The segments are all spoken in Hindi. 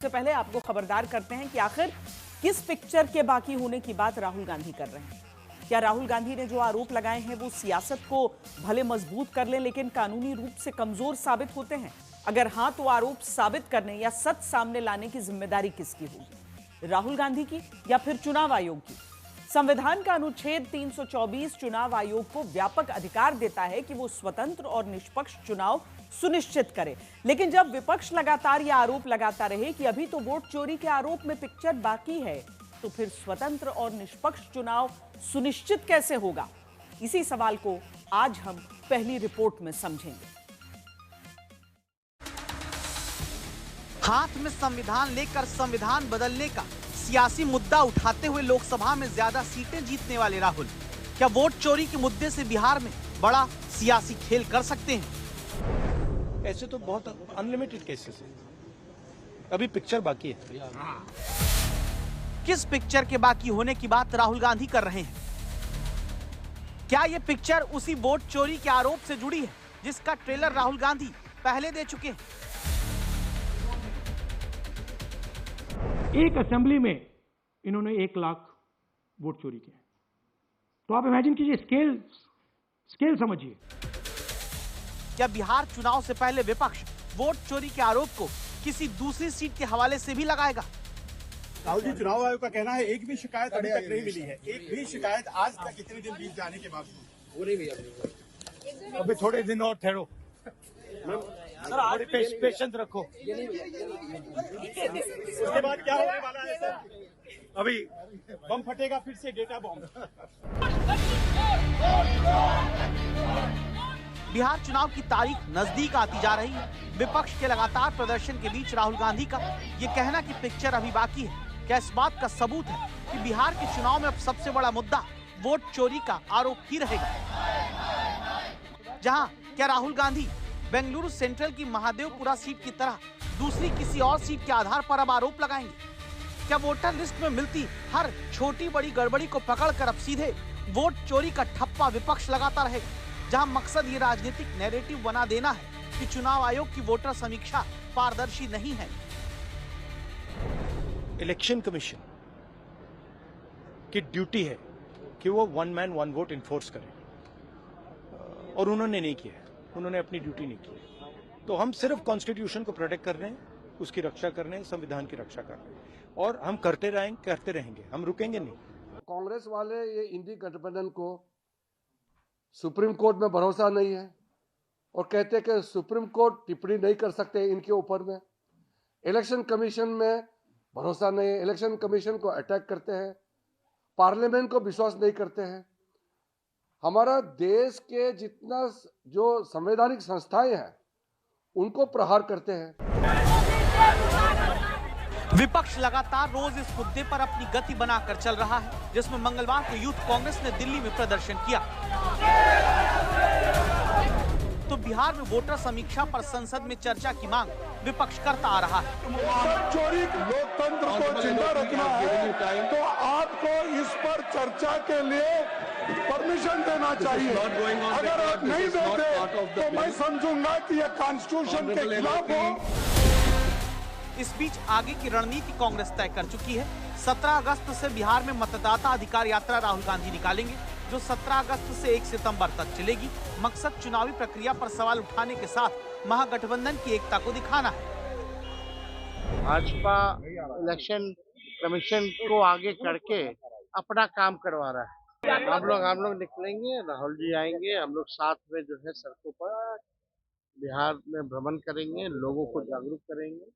सबसे पहले आपको खबरदार करते हैं कि आखिर किस पिक्चर के बाकी होने की बात राहुल गांधी कर रहे हैं। क्या राहुल गांधी ने जो आरोप लगाए हैं वो सियासत को भले मजबूत कर लें लेकिन कानूनी रूप से कमजोर साबित होते हैं? अगर हां तो आरोप साबित करने या सच सामने लाने की जिम्मेदारी किसकी होगी, राहुल गांधी की या फिर चुनाव आयोग की? संविधान का अनुच्छेद 324 चुनाव आयोग को व्यापक अधिकार देता है कि वो स्वतंत्र और निष्पक्ष चुनाव सुनिश्चित करे, लेकिन जब विपक्ष लगातार यह आरोप लगाता रहे कि अभी तो वोट चोरी के आरोप में पिक्चर बाकी है, तो फिर स्वतंत्र और निष्पक्ष चुनाव सुनिश्चित कैसे होगा? इसी सवाल को आज हम पहली रिपोर्ट में समझेंगे। हाथ में संविधान लेकर संविधान बदलने का सियासी मुद्दा उठाते हुए लोकसभा में ज्यादा सीटें जीतने वाले राहुल क्या वोट चोरी के मुद्दे से बिहार में बड़ा सियासी खेल कर सकते हैं? ऐसे तो बहुत अनलिमिटेड केसेस हैं, अभी पिक्चर बाकी है। किस पिक्चर के बाकी होने की बात राहुल गांधी कर रहे हैं? क्या ये पिक्चर उसी वोट चोरी के आरोप से जुड़ी है जिसका ट्रेलर राहुल गांधी पहले दे चुके हैं? एक असेंबली में इन्होंने 1 लाख वोट चोरी किए, तो आप इमेजिन कीजिए, स्केल समझिए। क्या बिहार चुनाव से पहले विपक्ष वोट चोरी के आरोप को किसी दूसरी सीट के हवाले से भी लगाएगा? राहुल जी, चुनाव आयोग का कहना है एक भी शिकायत अभी तक नहीं मिली है, एक भी शिकायत आज तक इतने दिन बीत जाने के बावजूद। अभी थोड़े दिन और ठहरो, पेशेंस रखो। उसके बाद क्या होने वाला है सर? अभी बम फटेगा, फिर से डेटा बम। बिहार चुनाव की तारीख नजदीक आती जा रही है। विपक्ष के लगातार प्रदर्शन के बीच राहुल गांधी का ये कहना कि पिक्चर अभी बाकी है, क्या इस बात का सबूत है कि बिहार के चुनाव में अब सबसे बड़ा मुद्दा वोट चोरी का आरोप ही रहेगा? जहां क्या राहुल गांधी बेंगलुरु सेंट्रल की महादेवपुरा सीट की तरह दूसरी किसी और सीट के आधार पर अब आरोप लगाएंगे? क्या वोटर लिस्ट में मिलती हर छोटी बड़ी गड़बड़ी को पकड़कर अब सीधे वोट चोरी का ठप्पा विपक्ष लगाता रहेगा, जहां मकसद ये राजनीतिक नैरेटिव बना देना है कि चुनाव आयोग की वोटर समीक्षा पारदर्शी नहीं है? इलेक्शन कमीशन की ड्यूटी है कि वो 1 मैन 1 वोट इन्फोर्स करे, और उन्होंने नहीं किया है, उन्होंने अपनी ड्यूटी नहीं की है। तो हम सिर्फ कॉन्स्टिट्यूशन को प्रोटेक्ट कर रहे हैं, उसकी रक्षा कर रहे हैं, संविधान की रक्षा कर रहे हैं, और हम करते रहेंगे, हम रुकेंगे नहीं। कांग्रेस वाले ये इंडी गठबंधन को सुप्रीम कोर्ट में भरोसा नहीं है और कहते हैं कि सुप्रीम कोर्ट टिप्पणी नहीं कर सकते इनके ऊपर में। इलेक्शन कमीशन में भरोसा नहीं है, इलेक्शन कमीशन को अटैक करते हैं, पार्लियामेंट को विश्वास नहीं करते हैं। हमारा देश के जितना जो संवैधानिक संस्थाएं हैं उनको प्रहार करते हैं। विपक्ष लगातार रोज इस मुद्दे पर अपनी गति बनाकर चल रहा है, जिसमें मंगलवार को यूथ कांग्रेस ने दिल्ली में प्रदर्शन किया। तो बिहार में वोटर समीक्षा पर संसद में चर्चा की मांग विपक्ष करता आ रहा है। चोरी लोकतंत्र को जिंदा रखना है तो आपको इस पर चर्चा के लिए परमिशन देना चाहिए। अगर आप नहीं देते तो मैं समझूंगा कि यह कॉन्स्टिट्यूशन के खिलाफ हो। इस बीच आगे की रणनीति कांग्रेस तय कर चुकी है। 17 अगस्त से बिहार में मतदाता अधिकार यात्रा राहुल गांधी निकालेंगे, जो 17 अगस्त से 1 सितंबर तक चलेगी। मकसद चुनावी प्रक्रिया पर सवाल उठाने के साथ महागठबंधन की एकता को दिखाना है। भाजपा इलेक्शन कमीशन को आगे करके अपना काम करवा रहा है। हम लोग निकलेंगे, राहुल जी आएंगे, हम लोग साथ में जो है सड़कों पर बिहार में भ्रमण करेंगे, लोगों को जागरूक करेंगे।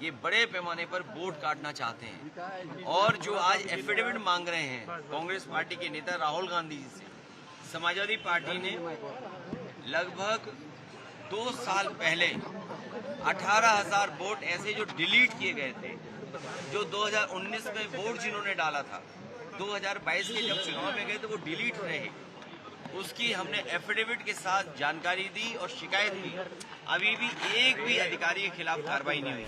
ये बड़े पैमाने पर वोट काटना चाहते हैं, और जो आज एफिडेविट मांग रहे हैं कांग्रेस पार्टी के नेता राहुल गांधी जी से, समाजवादी पार्टी ने लगभग 2 साल पहले 18,000 वोट ऐसे जो डिलीट किए गए थे, जो 2019 में वोट जिन्होंने डाला था, 2022 के जब चुनाव में गए तो वो डिलीट रहे, उसकी हमने एफिडेविट के साथ जानकारी दी और शिकायत की। अभी भी एक भी अधिकारी के खिलाफ कार्रवाई नहीं हुई।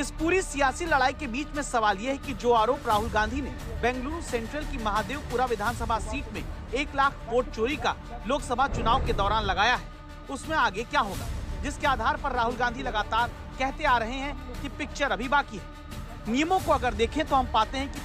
इस पूरी सियासी लड़ाई के बीच में सवाल यह है कि जो आरोप राहुल गांधी ने बेंगलुरु सेंट्रल की महादेवपुरा विधानसभा सीट में 1 लाख वोट चोरी का लोकसभा चुनाव के दौरान लगाया है, उसमें आगे क्या होगा, जिसके आधार पर राहुल गांधी लगातार कहते आ रहे हैं कि पिक्चर अभी बाकी है। नियमों को अगर देखें तो हम पाते हैं कि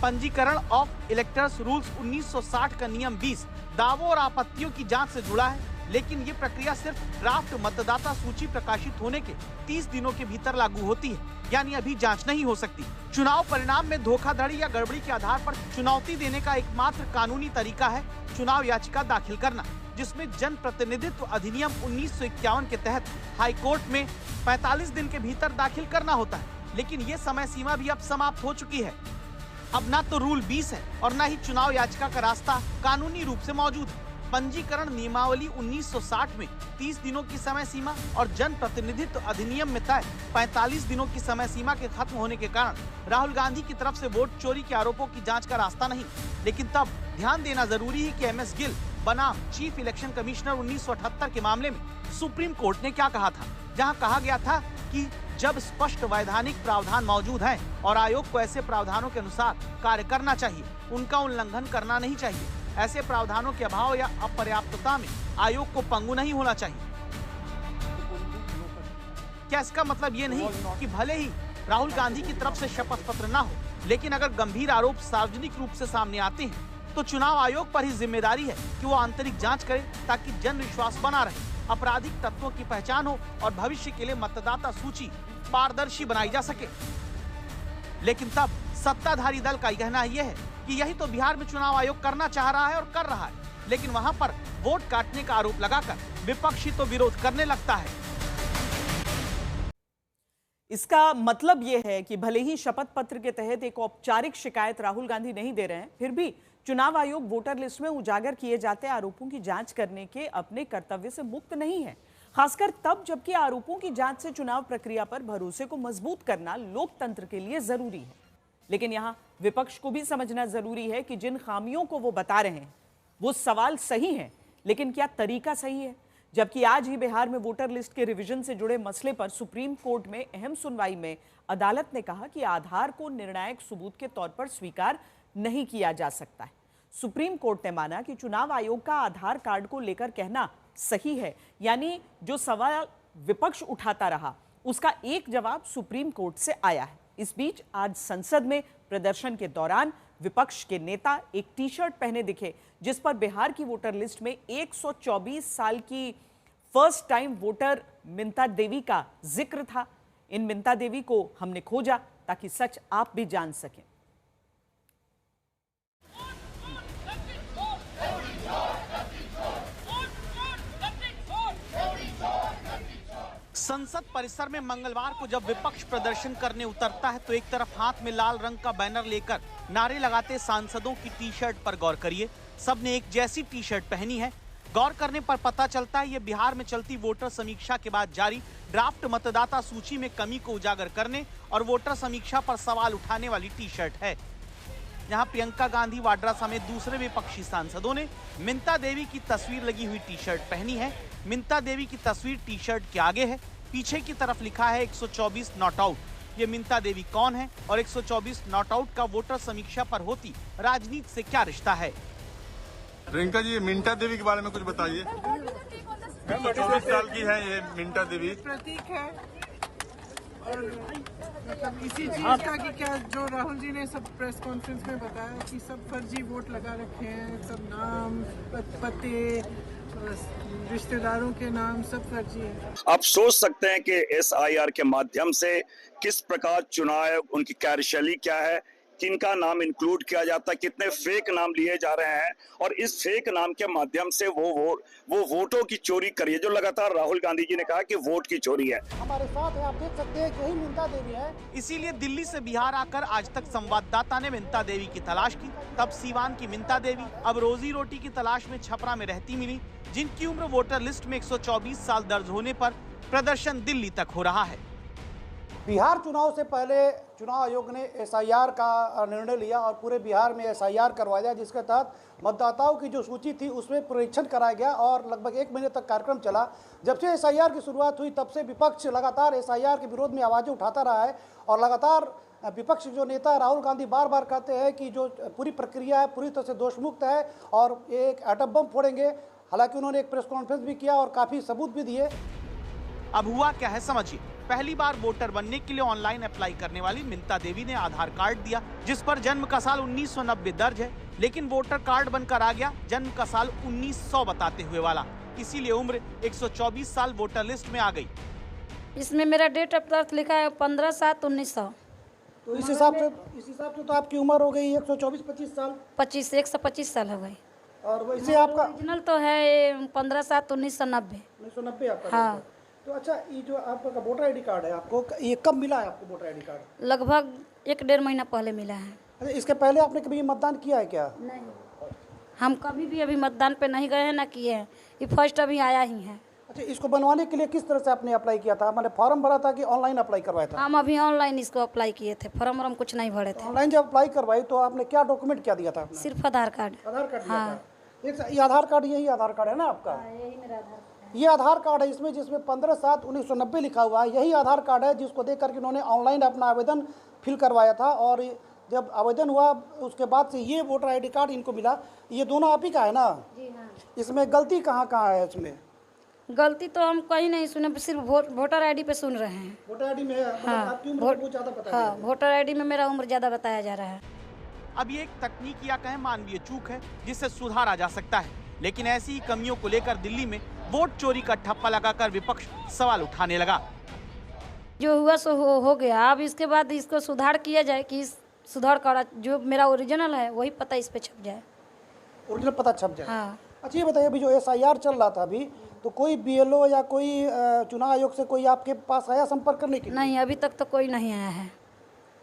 पंजीकरण ऑफ इलेक्टर्स रूल्स 1960 का नियम 20 दावों और आपत्तियों की जांच से जुड़ा है, लेकिन ये प्रक्रिया सिर्फ ड्राफ्ट मतदाता सूची प्रकाशित होने के 30 दिनों के भीतर लागू होती है, यानी अभी जांच नहीं हो सकती। चुनाव परिणाम में धोखाधड़ी या गड़बड़ी के आधार पर चुनौती देने का एकमात्र कानूनी तरीका है चुनाव याचिका दाखिल करना, जिसमें जन प्रतिनिधित्व अधिनियम 1951 के तहत हाई कोर्ट में 45 दिन के भीतर दाखिल करना होता है। लेकिन ये समय सीमा भी अब समाप्त हो चुकी है। अब ना तो रूल 20 है और ना ही चुनाव याचिका का रास्ता कानूनी रूप से मौजूद है। पंजीकरण नियमावली 1960 में 30 दिनों की समय सीमा और जन प्रतिनिधित्व अधिनियम में तय 45 दिनों की समय सीमा के खत्म होने के कारण राहुल गांधी की तरफ से वोट चोरी के आरोपों की जांच का रास्ता नहीं। लेकिन तब ध्यान देना जरूरी है कि एमएस गिल बनाम चीफ इलेक्शन कमिश्नर 1978 के मामले में सुप्रीम कोर्ट ने क्या कहा था, जहां कहा गया था कि जब स्पष्ट वैधानिक प्रावधान मौजूद हैं और आयोग को ऐसे प्रावधानों के अनुसार कार्य करना चाहिए, उनका उल्लंघन करना नहीं चाहिए। ऐसे प्रावधानों के अभाव या अपर्याप्तता में आयोग को पंगु नहीं होना चाहिए। क्या इसका मतलब ये नहीं कि भले ही राहुल गांधी की तरफ से शपथ पत्र न हो, लेकिन अगर गंभीर आरोप सार्वजनिक रूप से सामने आते हैं तो चुनाव आयोग पर ही जिम्मेदारी है कि वो आंतरिक जांच करे ताकि जन विश्वास बना रहे, आपराधिक तत्वों की पहचान हो और भविष्य के लिए मतदाता सूची पारदर्शी बनाई जा सके। लेकिन तब सत्ताधारी दल का कहना यह है कि यही तो बिहार में चुनाव आयोग करना चाह रहा है और कर रहा है, लेकिन वहां पर वोट काटने का आरोप लगाकर विपक्षी तो विरोध करने लगता है। इसका मतलब यह है कि भले ही शपथ पत्र के तहत एक औपचारिक शिकायत राहुल गांधी नहीं दे रहे हैं, फिर भी चुनाव आयोग वोटर लिस्ट में उजागर किए जाते आरोपों की जांच करने के अपने कर्तव्य से मुक्त नहीं है, खासकर तब जबकि आरोपों की जांच से चुनाव प्रक्रिया पर भरोसे को मजबूत करना लोकतंत्र के लिए जरूरी है। लेकिन यहां विपक्ष को भी समझना जरूरी है कि जिन खामियों को वो बता रहे हैं वो सवाल सही है, लेकिन क्या तरीका सही है? जबकि आज ही बिहार में वोटर लिस्ट के रिवीजन से जुड़े मसले पर सुप्रीम कोर्ट में अहम सुनवाई में अदालत ने कहा कि आधार को निर्णायक सबूत के तौर पर स्वीकार नहीं किया जा सकता है। सुप्रीम कोर्ट ने माना कि चुनाव आयोग का आधार कार्ड को लेकर कहना सही है, यानी जो सवाल विपक्ष उठाता रहा उसका एक जवाब सुप्रीम कोर्ट से आया है। इस बीच आज संसद में प्रदर्शन के दौरान विपक्ष के नेता एक टी शर्ट पहने दिखे जिस पर बिहार की वोटर लिस्ट में 124 साल की फर्स्ट टाइम वोटर मिंता देवी का जिक्र था। इन मिंता देवी को हमने खोजा ताकि सच आप भी जान सकें। संसद परिसर में मंगलवार को जब विपक्ष प्रदर्शन करने उतरता है तो एक तरफ हाथ में लाल रंग का बैनर लेकर नारे लगाते सांसदों की टी शर्ट पर गौर करिए। सबने एक जैसी टी शर्ट पहनी है। गौर करने पर पता चलता है ये बिहार में चलती वोटर समीक्षा के बाद जारी ड्राफ्ट मतदाता सूची में कमी को उजागर करने और वोटर समीक्षा पर सवाल उठाने वाली टी शर्ट है। यहाँ प्रियंका गांधी वाड्रा समेत दूसरे विपक्षी सांसदों ने मिंता देवी की तस्वीर लगी हुई टी शर्ट पहनी है। मिंता देवी की तस्वीर टी शर्ट के आगे है, पीछे की तरफ लिखा है 124 नॉट आउट। ये मिंता देवी कौन है और 124 नॉट आउट का वोटर समीक्षा पर होती राजनीति से क्या रिश्ता है? प्रियंका जी, मिंटा देवी के बारे में कुछ बताइए। 124 साल की है ये मिंटा देवी। प्रतीक है और मतलब इसी चीज का कि क्या जो राहुल जी ने सब प्रेस कॉन्फ्रेंस में बताया कि सब फर्जी वोट लगा रखे हैं, सब नाम पते रिश्तेदारों के नाम सब फर्जी है। आप सोच सकते हैं कि SIR के माध्यम से किस प्रकार चुनाव, उनकी कार्यशैली क्या है, किनका नाम इंक्लूड किया जाता है, कितने फेक नाम लिए जा रहे हैं और इस फेक नाम के माध्यम से वो वोटों की चोरी करिए, जो लगातार राहुल गांधी जी ने कहा कि वोट की चोरी है। हमारे साथ है, आप देख सकते हैं कि यही मिंता देवी है। इसीलिए दिल्ली से बिहार आकर आज तक संवाददाता ने मिंता देवी की तलाश की। तब सीवान की मिंता देवी अब रोजी रोटी की तलाश में छपरा में रहती मिली, जिनकी उम्र वोटर लिस्ट में 124 साल दर्ज होने पर प्रदर्शन दिल्ली तक हो रहा है। बिहार चुनाव से पहले चुनाव आयोग ने SIR का निर्णय लिया और पूरे बिहार में SIR करवाया, जिसके तहत मतदाताओं की जो सूची थी उसमें परीक्षण कराया गया और लगभग 1 महीने तक कार्यक्रम चला। जब से SIR की शुरुआत हुई तब से विपक्ष लगातार SIR के विरोध में आवाज़ें उठाता रहा है और लगातार विपक्ष जो नेता राहुल गांधी बार बार कहते हैं कि जो पूरी प्रक्रिया है पूरी तरह से दोषमुक्त है और एक एटम बम फोड़ेंगे। हालांकि उन्होंने एक प्रेस कॉन्फ्रेंस भी किया और काफ़ी सबूत भी दिए। अब हुआ क्या है समझिए। पहली बार वोटर बनने के लिए ऑनलाइन अप्लाई करने वाली मिंता देवी ने आधार कार्ड दिया, जिस पर जन्म का साल 1990 दर्ज है, लेकिन वोटर कार्ड बनकर आ गया जन्म का साल 1900 बताते हुए वाला। इसीलिए उम्र 124 साल वोटर लिस्ट में आ गई। इसमें मेरा डेट ऑफ बर्थ लिखा है 15/7/1900। तो इस हिसाब से तो आपकी उम्र हो गई 124-25 साल। 125 साल हो गई। और वैसे आपका ओरिजिनल तो है 15/7/1990। 1990 आपका। हाँ। तो अच्छा, ये जो आपका वोटर आईडी कार्ड है, आपको ये कब मिला है आपको वोटर आईडी कार्ड? लगभग 1-1.5 महीना पहले मिला है। अच्छा, इसके पहले आपने कभी मतदान किया है क्या? नहीं, हम कभी भी अभी मतदान पे नहीं गए हैं ना किए हैं, ये फर्स्ट अभी आया ही है। अच्छा, इसको बनवाने के लिए किस तरह से आपने अप्लाई किया था? मैंने फॉर्म भरा था कि ऑनलाइन अप्लाई करवाया था? हम अभी ऑनलाइन इसको अप्लाई किए थे, फॉर्म वॉर्म कुछ नहीं भरे थे। ऑनलाइन जब अप्लाई करवाई तो आपने क्या डॉक्यूमेंट क्या दिया था? सिर्फ आधार कार्ड। आधार कार्ड दिया हाँ। था। ये आधार कार्ड, यही आधार कार्ड है ना आपका? यही मेरा आधार कार्ड। ये आधार कार्ड है, जिसमें 15/7/1990 लिखा हुआ है, यही आधार कार्ड है जिसको देख करके उन्होंने ऑनलाइन अपना आवेदन फिल करवाया था। और जब आवेदन हुआ उसके बाद से ये वोटर आईडी कार्ड इनको मिला। ये दोनों आप ही का है ना? जी हाँ। इसमें गलती कहाँ है? इसमें गलती तो हम कहीं नहीं सुने, सिर्फ वोटर आईडी पे सुन रहे हैं। वोटर आईडी में है, हाँ, आपकी उम्र बहुत ज़्यादा बताया हाँ, वोटर आईडी में मेरा उम्र ज़्यादा बताया जा रहा है। अब ये एक तकनीकी या कहें मानवीय चूक है जिससे सुधारा जा सकता है, लेकिन ऐसी ही कमियों को लेकर दिल्ली में वोट चोरी का ठप्पा लगाकर विपक्ष सवाल उठाने लगा। जो हुआ सो हो गया। अब इसके बाद इसको सुधार किया जाए कि सुधार करा, जो मेरा ओरिजिनल है वही पता इस पे छप जाए, ओरिजिनल पता छप जाए। हाँ। अच्छा, ये बताइए, अभी जो SIR चल रहा था अभी, तो कोई BLO या कोई चुनाव आयोग से कोई आपके पास आया संपर्क करने के लिए? नहीं, अभी तक तो कोई नहीं आया है।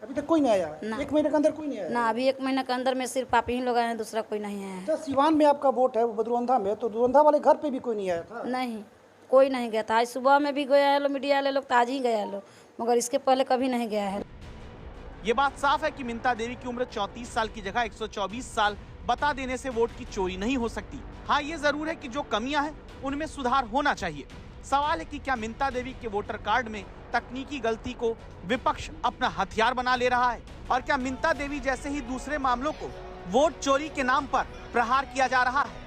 अभी तक कोई नहीं आया? 1 महीने के अंदर कोई नहीं आया? ना, अभी 1 महीने के अंदर में सिर्फ आप ही लोग आए हैं, दूसरा कोई नहीं आया है। अच्छा, सिवान में आपका वोट है, वो बदरौंधा में, तो बदरौंधा वाले घर पे भी कोई नहीं आया था? नहीं, कोई नहीं गया था। आज सुबह में भी गया है लोग, मीडिया वाले लोग, तो आज ही गया है लोग, मगर इसके पहले कभी नहीं गया है। ये बात साफ है कि मिंता देवी की उम्र 34 साल की जगह 124 साल बता देने से वोट की चोरी नहीं हो सकती। हाँ, ये जरूर है कि जो कमियां हैं उनमें सुधार होना चाहिए। सवाल है कि क्या मिंता देवी के वोटर कार्ड में तकनीकी गलती को विपक्ष अपना हथियार बना ले रहा है, और क्या मिंता देवी जैसे ही दूसरे मामलों को वोट चोरी के नाम पर प्रहार किया जा रहा है?